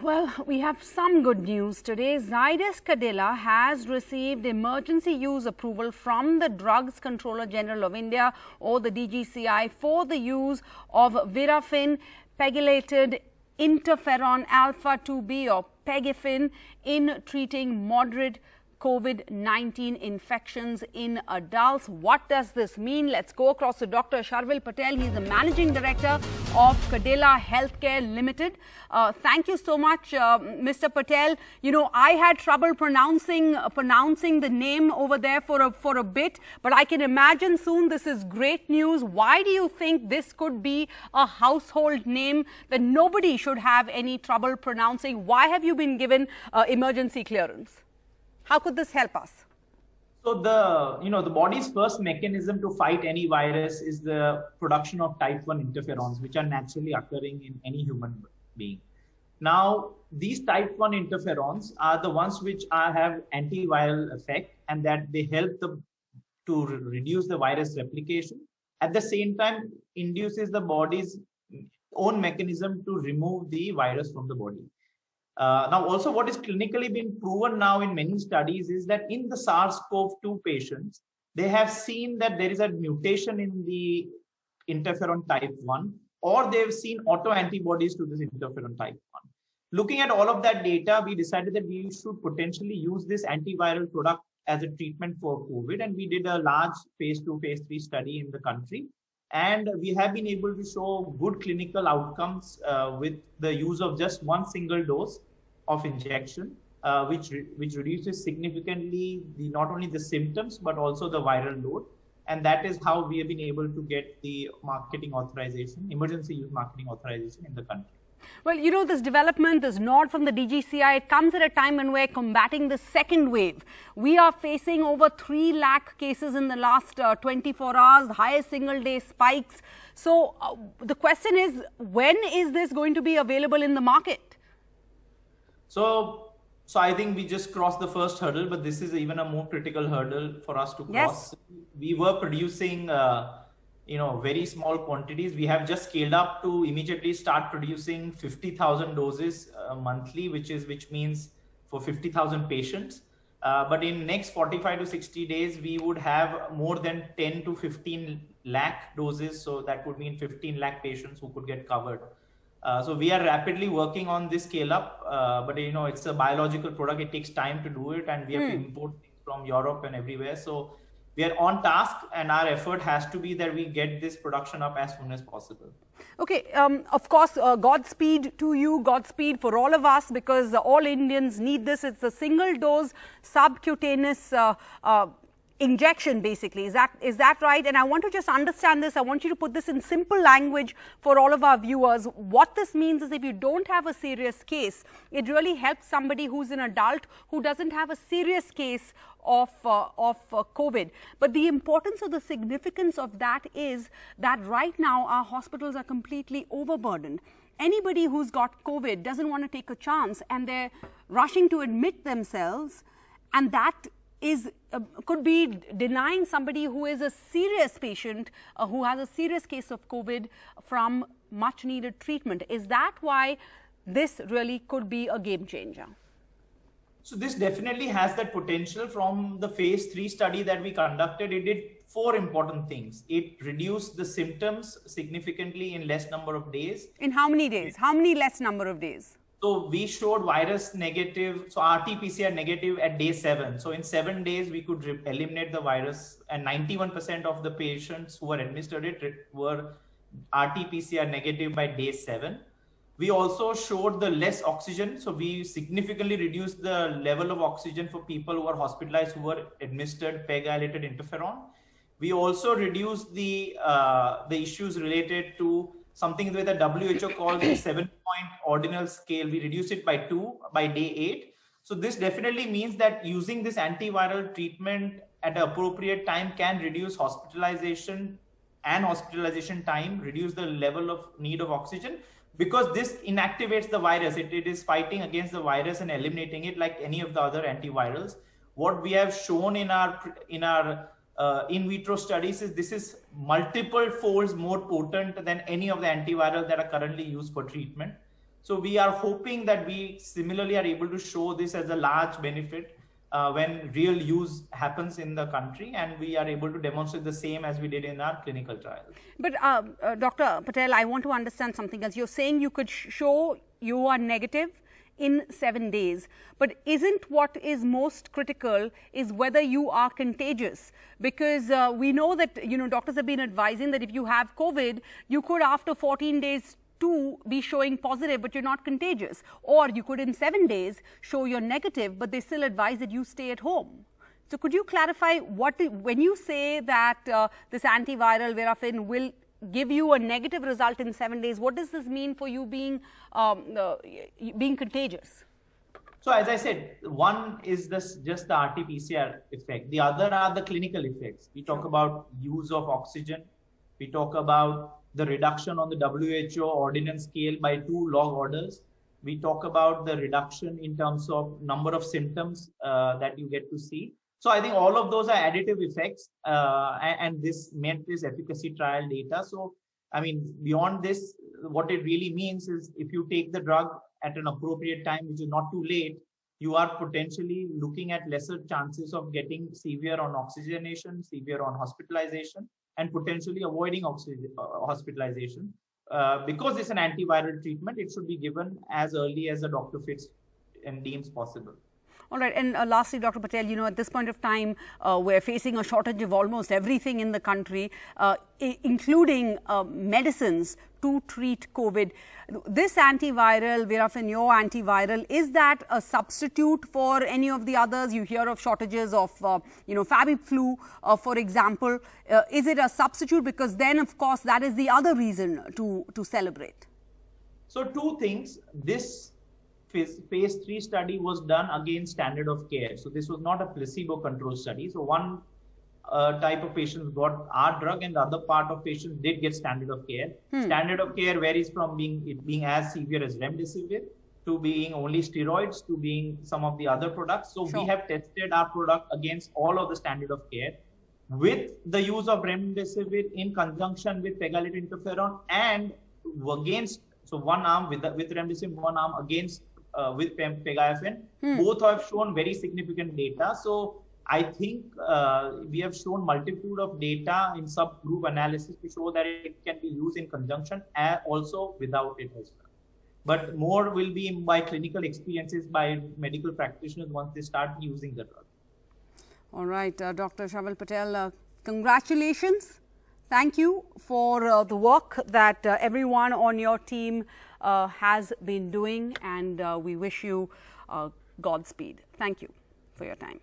Well, we have some good news today. Zydus Cadila has received emergency use approval from the Drugs Controller General of India, or the DGCI, for the use of Virafin pegylated interferon alpha 2B, or Pegifin, in treating moderate COVID-19 infections in adults. What does this mean? Let's go across to Dr. Sharvil Patel. He's the Managing Director of Cadila Healthcare Limited. Thank you so much, Mr. Patel. You know, I had trouble pronouncing the name over there for a bit, but I can imagine soon this is great news. Why do you think this could be a household name that nobody should have any trouble pronouncing? Why have you been given emergency clearance? How could this help us? So the body's first mechanism to fight any virus is the production of type 1 interferons, which are naturally occurring in any human being. Now, these type 1 interferons are the ones which have antiviral effect, and that they help to reduce the virus replication. At the same time, induces the body's own mechanism to remove the virus from the body. Now, also what is clinically been proven now in many studies is that in the SARS-CoV-2 patients, they have seen that there is a mutation in the interferon type 1, or they've seen autoantibodies to this interferon type 1. Looking at all of that data, we decided that we should potentially use this antiviral product as a treatment for COVID, and we did a large phase 2, phase 3 study in the country. And we have been able to show good clinical outcomes with the use of just one single dose of injection, which reduces significantly not only the symptoms, but also the viral load. And that is how we have been able to get the marketing authorization, emergency use marketing authorization in the country. Well, you know, this development, this nod from the DGCI, it comes at a time when we're combating the second wave. We are facing over 3 lakh cases in the last 24 hours, highest single day spikes. So the question is, when is this going to be available in the market? So I think we just crossed the first hurdle, but this is even a more critical hurdle for us to cross. Yes. We were producing very small quantities. We have just scaled up to immediately start producing 50,000 doses monthly, which means for 50,000 patients. But in next 45 to 60 days, we would have more than 10 to 15 lakh doses. So that would mean 15 lakh patients who could get covered. So we are rapidly working on this scale up, but it's a biological product. It takes time to do it, and we have to import things from Europe and everywhere. So we are on task, and our effort has to be that we get this production up as soon as possible. Okay, of course, Godspeed to you, Godspeed for all of us, because all Indians need this. It's a single dose subcutaneous injection, basically. Is that right? And I want to just understand this. I want you to put this in simple language for all of our viewers. What this means is, if you don't have a serious case, it really helps somebody who's an adult who doesn't have a serious case of COVID. But the importance or the significance of that is that right now our hospitals are completely overburdened. Anybody who's got COVID doesn't want to take a chance, and they're rushing to admit themselves, and that is could be denying somebody who is a serious patient, who has a serious case of COVID, from much needed treatment. Is that why this really could be a game changer? So this definitely has that potential. From the phase 3 study that we conducted, it did 4 important things. It reduced the symptoms significantly in less number of days. In how many days? How many less number of days? So we showed virus negative, so RT-PCR negative at day 7. So in 7 days, we could eliminate the virus, and 91% of the patients who were administered it were RT-PCR negative by day 7. We also showed the less oxygen. So we significantly reduced the level of oxygen for people who are hospitalized who were administered pegylated interferon. We also reduced the issues related to something that the WHO calls the 7-point ordinal scale. We reduced it by 2 by day 8. So this definitely means that using this antiviral treatment at the appropriate time can reduce hospitalization and hospitalization time, reduce the level of need of oxygen, because this inactivates the virus. It is fighting against the virus and eliminating it like any of the other antivirals. What we have shown in our in vitro studies is this is multiple folds more potent than any of the antivirals that are currently used for treatment. So we are hoping that we similarly are able to show this as a large benefit when real use happens in the country, and we are able to demonstrate the same as we did in our clinical trials. But Dr. Patel, I want to understand something else. You're saying you could show you are negative in 7 days, but isn't what is most critical is whether you are contagious? Because we know that, you know, doctors have been advising that if you have COVID, you could after 14 days to be showing positive, but you're not contagious, or you could in 7 days show you're negative, but they still advise that you stay at home. So could you clarify when you say that this antiviral Virafin will give you a negative result in 7 days, what does this mean for you being contagious? So as I said, one is just the RT-PCR effect. The other are the clinical effects. We talk about use of oxygen. We talk about the reduction on the WHO ordinance scale by 2 log orders. We talk about the reduction in terms of number of symptoms that you get to see. So I think all of those are additive effects, and this met this efficacy trial data. So, I mean, beyond this, what it really means is if you take the drug at an appropriate time, which is not too late, you are potentially looking at lesser chances of getting severe on oxygenation, severe on hospitalization, and potentially avoiding hospitalization. Because it's an antiviral treatment, it should be given as early as the doctor feels and deems possible. All right. And lastly, Dr. Patel, you know, at this point of time, we're facing a shortage of almost everything in the country, including medicines to treat COVID. This antiviral, Virafin, your antiviral, is that a substitute for any of the others? You hear of shortages of, you know, Fabiflu, for example. Is it a substitute? Because then, of course, that is the other reason to celebrate. So 2 things. This phase 3 study was done against standard of care. So this was not a placebo controlled study. So one type of patients got our drug and the other part of patients did get standard of care. Standard of care varies from being as severe as remdesivir to being only steroids to being some of the other products. So we have tested our product against all of the standard of care with the use of remdesivir in conjunction with pegylated interferon and against, so one arm with remdesivir, one arm against with pegaifin. Both have shown very significant data. So I think we have shown multitude of data in subgroup analysis to show that it can be used in conjunction and also without it as well. But more will be by clinical experiences by medical practitioners once they start using the drug. All right, Dr. Shraval Patel, congratulations. Thank you for the work that everyone on your team has been doing, and we wish you Godspeed. Thank you for your time.